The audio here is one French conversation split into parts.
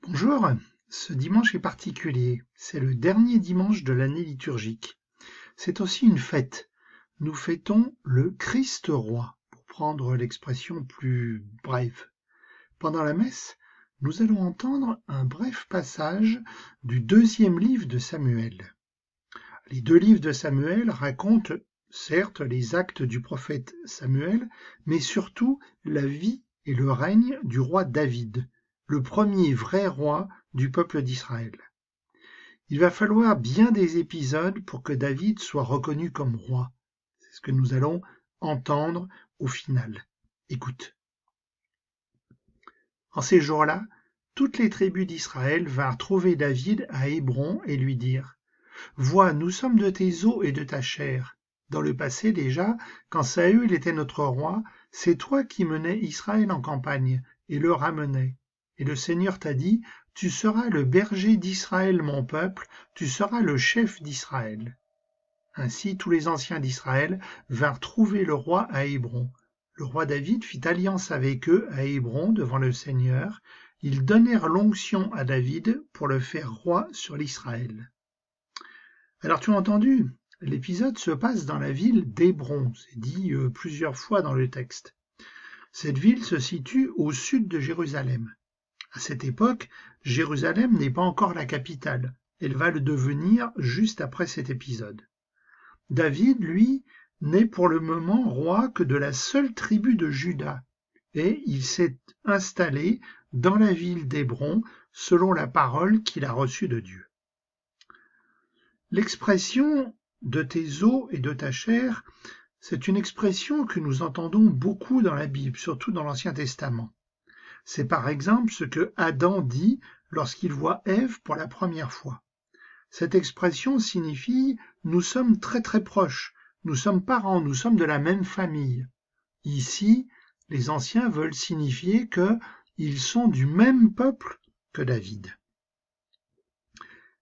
Bonjour, ce dimanche est particulier, c'est le dernier dimanche de l'année liturgique. C'est aussi une fête. Nous fêtons le Christ roi, pour prendre l'expression plus brève. Pendant la messe, nous allons entendre un bref passage du deuxième livre de Samuel. Les deux livres de Samuel racontent certes les actes du prophète Samuel, mais surtout la vie et le règne du roi David, le premier vrai roi du peuple d'Israël. Il va falloir bien des épisodes pour que David soit reconnu comme roi. C'est ce que nous allons entendre au final. Écoute. En ces jours-là, toutes les tribus d'Israël vinrent trouver David à Hébron et lui dire « Vois, nous sommes de tes os et de ta chair. Dans le passé déjà, quand Saül était notre roi, c'est toi qui menais Israël en campagne et le ramenais. Et le Seigneur t'a dit, tu seras le berger d'Israël, mon peuple, tu seras le chef d'Israël. » Ainsi tous les anciens d'Israël vinrent trouver le roi à Hébron. Le roi David fit alliance avec eux à Hébron devant le Seigneur. Ils donnèrent l'onction à David pour le faire roi sur l'Israël. Alors tu as entendu, l'épisode se passe dans la ville d'Hébron, c'est dit plusieurs fois dans le texte. Cette ville se situe au sud de Jérusalem. À cette époque, Jérusalem n'est pas encore la capitale. Elle va le devenir juste après cet épisode. David, lui, n'est pour le moment roi que de la seule tribu de Juda, et il s'est installé dans la ville d'Hébron selon la parole qu'il a reçue de Dieu. L'expression « de tes os et de ta chair », c'est une expression que nous entendons beaucoup dans la Bible, surtout dans l'Ancien Testament. C'est par exemple ce que Adam dit lorsqu'il voit Ève pour la première fois. Cette expression signifie « nous sommes très très proches, nous sommes parents, nous sommes de la même famille ». Ici, les anciens veulent signifier qu'ils sont du même peuple que David.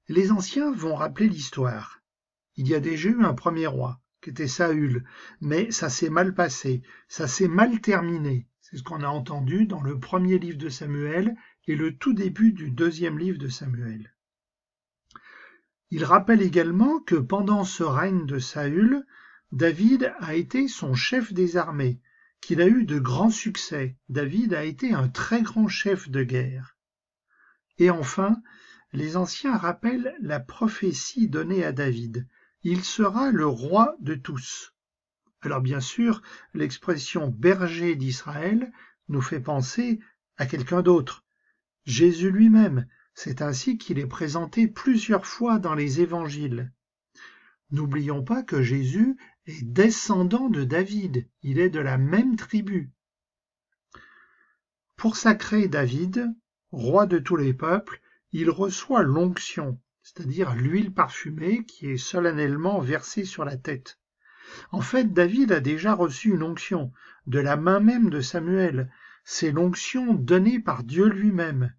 Les anciens vont rappeler l'histoire. Il y a déjà eu un premier roi, qui était Saül, mais ça s'est mal passé, ça s'est mal terminé. C'est ce qu'on a entendu dans le premier livre de Samuel et le tout début du deuxième livre de Samuel. Il rappelle également que pendant ce règne de Saül, David a été son chef des armées, qu'il a eu de grands succès. David a été un très grand chef de guerre. Et enfin, les anciens rappellent la prophétie donnée à David. Il sera le roi de tous. Alors bien sûr, l'expression « berger d'Israël » nous fait penser à quelqu'un d'autre, Jésus lui-même. C'est ainsi qu'il est présenté plusieurs fois dans les évangiles. N'oublions pas que Jésus est descendant de David, il est de la même tribu. Pour sacrer David, roi de tous les peuples, il reçoit l'onction, c'est-à-dire l'huile parfumée qui est solennellement versée sur la tête. En fait, David a déjà reçu une onction, de la main même de Samuel. C'est l'onction donnée par Dieu lui-même.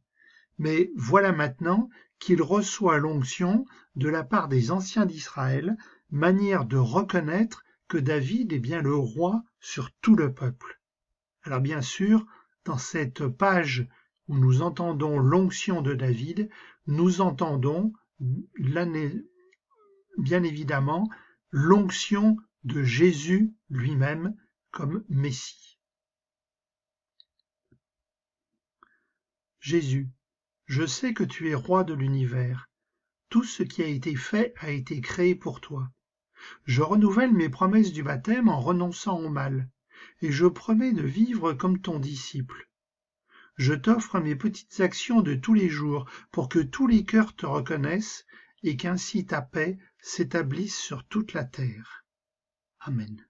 Mais voilà maintenant qu'il reçoit l'onction de la part des anciens d'Israël, manière de reconnaître que David est bien le roi sur tout le peuple. Alors bien sûr, dans cette page où nous entendons l'onction de David, nous entendons bien évidemment l'onction de Jésus lui-même comme Messie. Jésus, je sais que tu es roi de l'univers. Tout ce qui a été fait a été créé pour toi. Je renouvelle mes promesses du baptême en renonçant au mal, et je promets de vivre comme ton disciple. Je t'offre mes petites actions de tous les jours pour que tous les cœurs te reconnaissent et qu'ainsi ta paix s'établisse sur toute la terre. Amen.